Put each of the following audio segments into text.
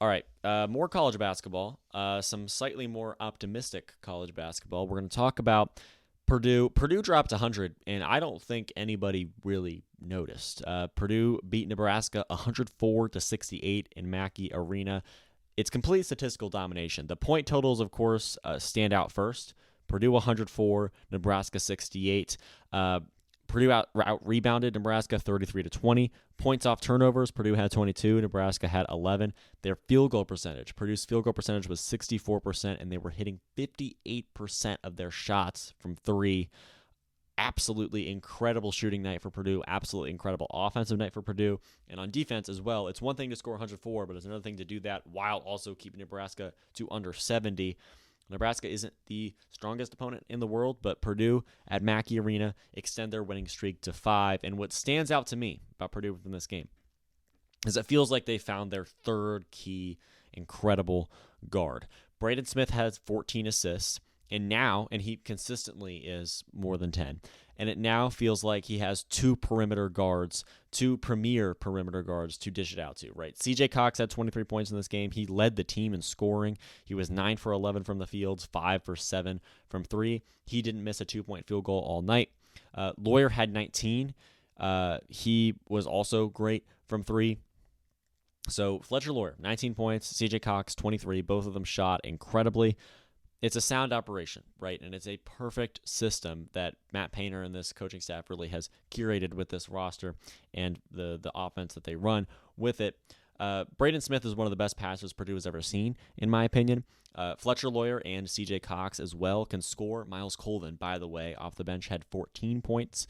All right, more college basketball, some slightly more optimistic college basketball. We're going to talk about Purdue. Purdue dropped 100, and I don't think anybody really noticed. Purdue beat Nebraska 104-68 in Mackey Arena. It's complete statistical domination. The point totals, of course, stand out first. Purdue 104, Nebraska 68. Purdue out rebounded Nebraska 33-20. Points off turnovers, Purdue had 22, Nebraska had 11. Their field goal percentage, Purdue's field goal percentage was 64%, and they were hitting 58% of their shots from three. Absolutely incredible shooting night for Purdue, absolutely incredible offensive night for Purdue, and on defense as well. It's one thing to score 104, but it's another thing to do that while also keeping Nebraska to under 70. Nebraska isn't the strongest opponent in the world, but Purdue at Mackey Arena extend their winning streak to 5. And what stands out to me about Purdue from this game is it feels like they found their third key incredible guard. Braden Smith has 14 assists, and he consistently is more than 10. And it now feels like he has two premier perimeter guards to dish it out to, right? CJ Cox had 23 points in this game. He led the team in scoring. He was 9 for 11 from the field, 5 for 7 from 3. He didn't miss a 2-point field goal all night. Lawyer had 19. He was also great from 3. So Fletcher Lawyer, 19 points. CJ Cox, 23. Both of them shot incredibly. It's a sound operation, right? And it's a perfect system that Matt Painter and this coaching staff really has curated with this roster and the offense that they run with it. Braden Smith is one of the best passers Purdue has ever seen, in my opinion. Fletcher Lawyer and CJ Cox as well can score. Miles Colvin, by the way, off the bench had 14 points.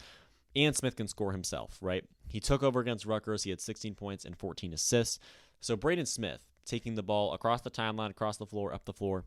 And Smith can score himself, right? He took over against Rutgers. He had 16 points and 14 assists. So Braden Smith taking the ball across the timeline, across the floor, up the floor.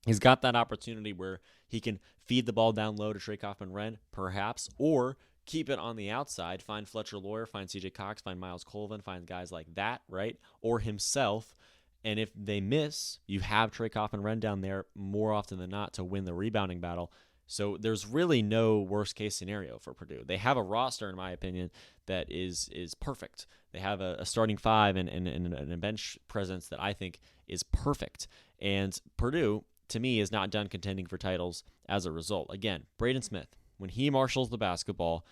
He's got that opportunity where he can feed the ball down low to Trey Kaufman-Renn, perhaps, or keep it on the outside, find Fletcher Lawyer, find CJ Cox, find Miles Colvin, find guys like that, right? Or himself. And if they miss, you have Trey Kaufman-Renn down there more often than not to win the rebounding battle. So there's really no worst case scenario for Purdue. They have a roster, in my opinion, that is perfect. They have a starting 5 and a bench presence that I think is perfect. And Purdue, to me, is not done contending for titles as a result. Again, Braden Smith, when he marshals the basketball,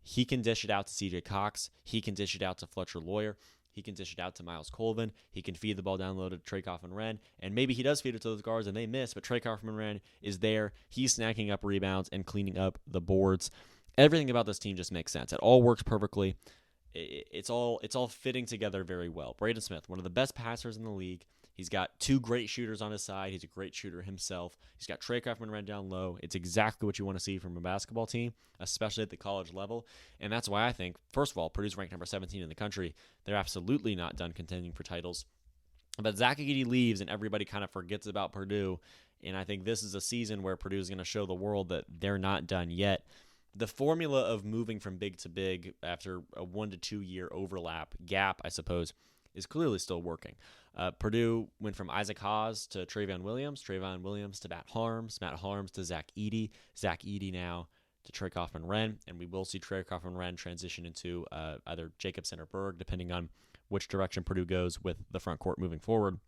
he can dish it out to CJ Cox. He can dish it out to Fletcher Lawyer. He can dish it out to Miles Colvin. He can feed the ball down low to Trey Kaufman-Renn. And maybe he does feed it to those guards and they miss, but Trey Kaufman-Renn is there. He's snacking up rebounds and cleaning up the boards. Everything about this team just makes sense. It all works perfectly. It's all fitting together very well. Braden Smith, one of the best passers in the league. He's got 2 great shooters on his side. He's a great shooter himself. He's got Trey Kaufman-Renn down low. It's exactly what you want to see from a basketball team, especially at the college level. And that's why I think, first of all, Purdue's ranked number 17 in the country. They're absolutely not done contending for titles. But Zach Edey leaves and everybody kind of forgets about Purdue. And I think this is a season where Purdue is going to show the world that they're not done yet. The formula of moving from big to big after a 1 to 2 year gap, I suppose, is clearly still working. Purdue went from Isaac Haas to Travion Williams to Matt Harms to Zach Edey now to Trey Kaufman-Renn, and we will see Trey Kaufman-Renn transition into either Jacobson or Berg, depending on which direction Purdue goes with the front court moving forward.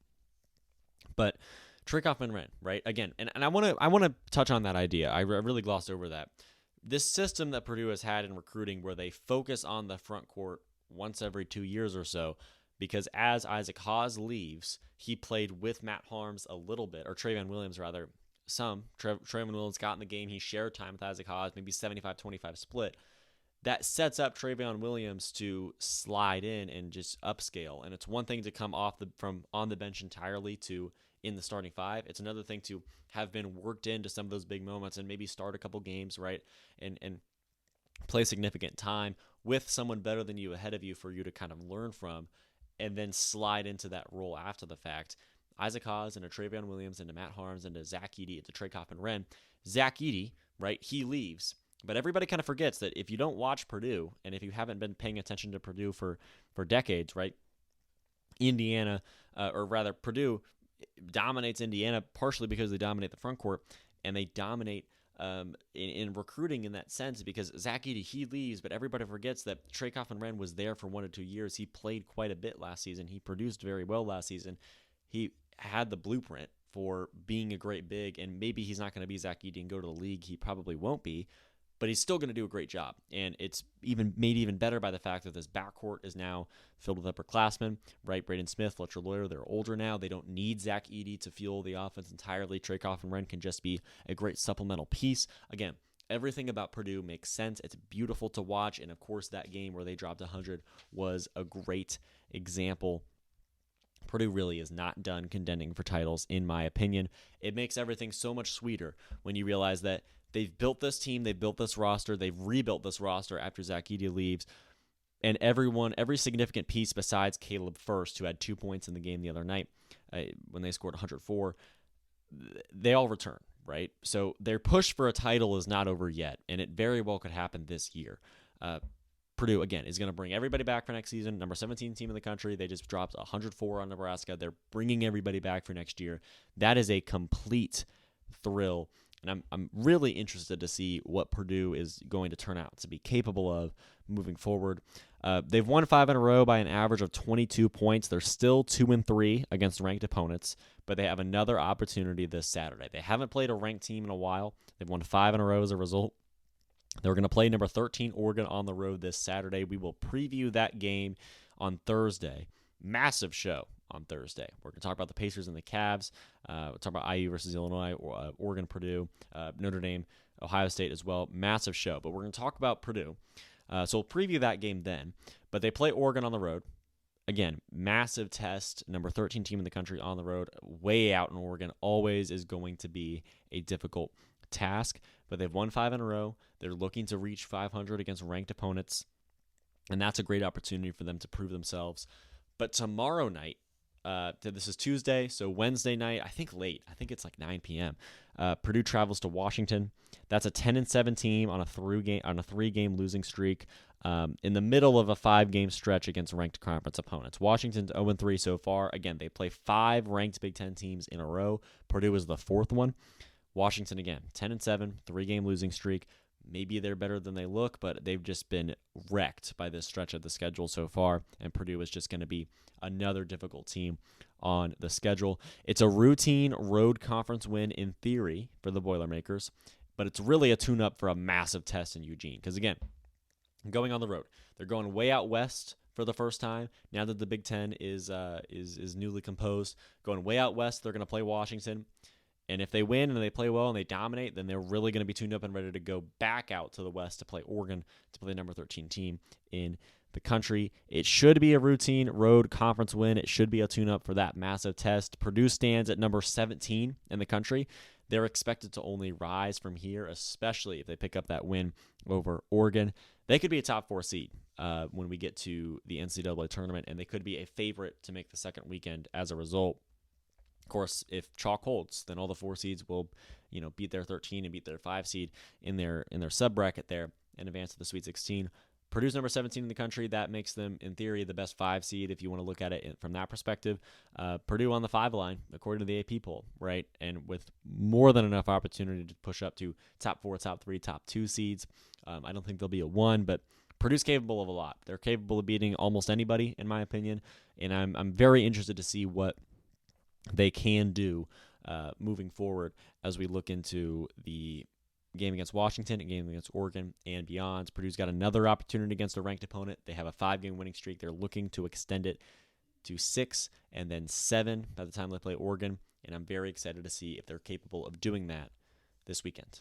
But Trey Kaufman-Renn, right? Again, and I want to touch on that idea. I really glossed over that. This system that Purdue has had in recruiting where they focus on the front court once every 2 years or so, because as Isaac Haas leaves, he played with Matt Harms a little bit, or Travion Williams rather, some. Travion Williams got in the game. He shared time with Isaac Haas, maybe 75-25 split. That sets up Travion Williams to slide in and just upscale. And it's one thing to come from on the bench entirely to in the starting 5. It's another thing to have been worked into some of those big moments and maybe start a couple games, right? And play significant time with someone better than you ahead of you for you to kind of learn from, and then slide into that role after the fact. Isaac Haas and a Travion Williams and a Matt Harms and a Zach Edey and a Trey Kaufman-Renn. Zach Edey, right, he leaves. But everybody kind of forgets that if you don't watch Purdue, and if you haven't been paying attention to Purdue for decades, right, Purdue dominates Indiana partially because they dominate the front court, and they dominate in recruiting in that sense, because Zach Edey, he leaves, but everybody forgets that Trey Coffin-Wren was there for 1 to 2 years. He played quite a bit last season. He produced very well last season. He had the blueprint for being a great big, and maybe he's not going to be Zach Edey and go to the league. He probably won't be, but he's still going to do a great job. And it's even made even better by the fact that this backcourt is now filled with upperclassmen, right? Braden Smith, Fletcher Loyer, they're older now. They don't need Zach Edey to fuel the offense entirely. Trey Coffin-Wren can just be a great supplemental piece. Again, everything about Purdue makes sense. It's beautiful to watch. And of course, that game where they dropped 100 was a great example. Purdue really is not done contending for titles, in my opinion. It makes everything so much sweeter when you realize that they've built this team, they've built this roster, they've rebuilt this roster after Zach Edey leaves, and every significant piece besides Caleb First, who had 2 points in the game the other night when they scored 104, they all return, right? So their push for a title is not over yet, and it very well could happen this year. Purdue, again, is going to bring everybody back for next season. Number 17 team in the country. They just dropped 104 on Nebraska. They're bringing everybody back for next year. That is a complete thrill. And I'm really interested to see what Purdue is going to turn out to be capable of moving forward. They've won 5 in a row by an average of 22 points. They're still 2-3 against ranked opponents, but they have another opportunity this Saturday. They haven't played a ranked team in a while. They've won 5 in a row as a result. They're going to play number 13 Oregon on the road this Saturday. We will preview that game on Thursday. Massive show on Thursday. We're going to talk about the Pacers and the Cavs. We'll talk about IU versus Illinois, Oregon, Purdue, Notre Dame, Ohio State as well. Massive show. But we're going to talk about Purdue. So we'll preview that game then. But they play Oregon on the road. Again, massive test. Number 13 team in the country on the road. Way out in Oregon. Always is going to be a difficult task. But they've won 5 in a row. They're looking to reach 500 against ranked opponents. And that's a great opportunity for them to prove themselves. But tomorrow night, this is Tuesday, so Wednesday night, I think late. I think it's like 9 p.m. Purdue travels to Washington. That's a 10-7 team on a 3-game losing streak in the middle of a 5-game stretch against ranked conference opponents. Washington's 0-3 so far. Again, they play 5 ranked Big Ten teams in a row. Purdue is the 4th one. Washington, again, 10-7, 3-game losing streak. Maybe they're better than they look, but they've just been wrecked by this stretch of the schedule so far, and Purdue is just going to be another difficult team on the schedule. It's a routine road conference win in theory for the Boilermakers, but it's really a tune-up for a massive test in Eugene. Because, again, going on the road, they're going way out west for the first time. Now that the Big Ten is newly composed, going way out west, they're going to play Washington. And if they win and they play well and they dominate, then they're really going to be tuned up and ready to go back out to the west to play Oregon, to play the number 13 team in the country. It should be a routine road conference win. It should be a tune-up for that massive test. Purdue stands at number 17 in the country. They're expected to only rise from here, especially if they pick up that win over Oregon. They could be a top 4 seed when we get to the NCAA tournament, and they could be a favorite to make the second weekend as a result. Of course, if chalk holds, then all the 4 seeds will, beat their 13 and beat their 5 seed in their sub bracket there and advance to the Sweet 16. Purdue's number 17 in the country. That makes them, in theory, the best 5 seed if you want to look at it from that perspective. Purdue on the 5 line, according to the AP poll, right? And with more than enough opportunity to push up to top 4, top 3, top 2 seeds. I don't think there'll be a 1, but Purdue's capable of a lot. They're capable of beating almost anybody, in my opinion, and I'm very interested to see what they can do moving forward as we look into the game against Washington, a game against Oregon, and beyond. Purdue's got another opportunity against a ranked opponent. They have a 5-game winning streak. They're looking to extend it to 6 and then 7 by the time they play Oregon, and I'm very excited to see if they're capable of doing that this weekend.